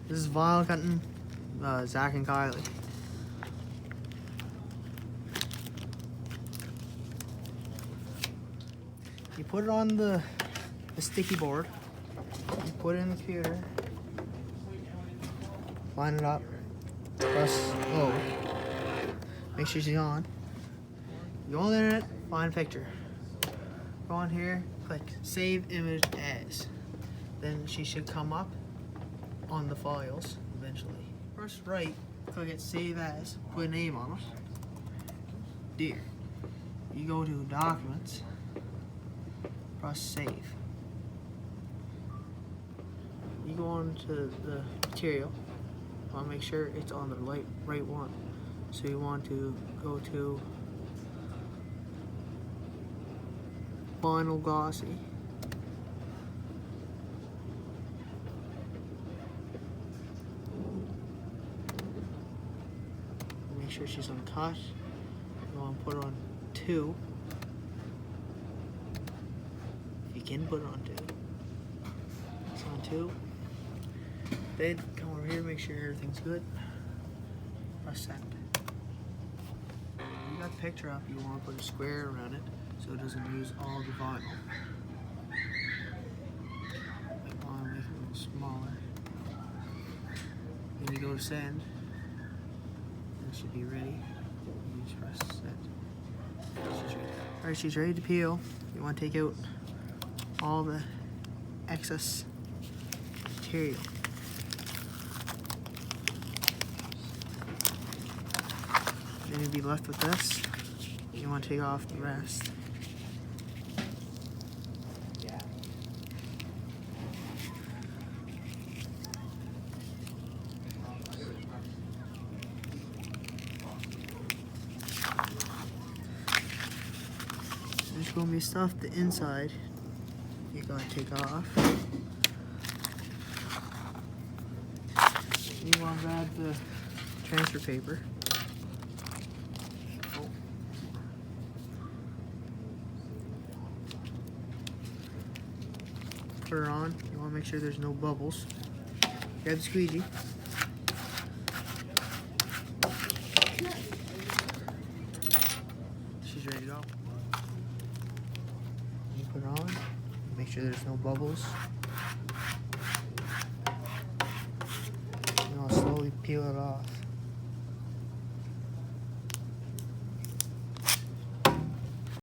This is vinyl cutting, Zach and Kylie. You put it on the sticky board. You put it in the computer. Line it up. Press O. Make sure she's on. You go on the internet, find a picture. Go on here, click Save Image As. Then she should come up on the files eventually. Press right, click it Save As, put a name on it. Dear. You go to Documents, press Save. You go on to the material. You want to make sure it's on the right one. So you want to go to Vinyl Glossy. Make sure she's uncut. You want to put her on 2. If you can put it on 2. It's on 2. Then come over here, make sure everything's good. Press send. You got the picture up, you want to put a square around it so it doesn't use all the vinyl. You want to make it a little smaller. Then you go to send. It should be ready. You just press send. Alright, she's ready to peel. You want to take out all the excess material. Then you'll be left with this. You want to take off the rest. There's going to be stuff the inside you gotta take off. You want to grab the transfer paper. Put her on. You want to make sure there's no bubbles. Grab the squeegee. She's ready to go. You put her on. Make sure there's no bubbles. And I'll slowly peel it off.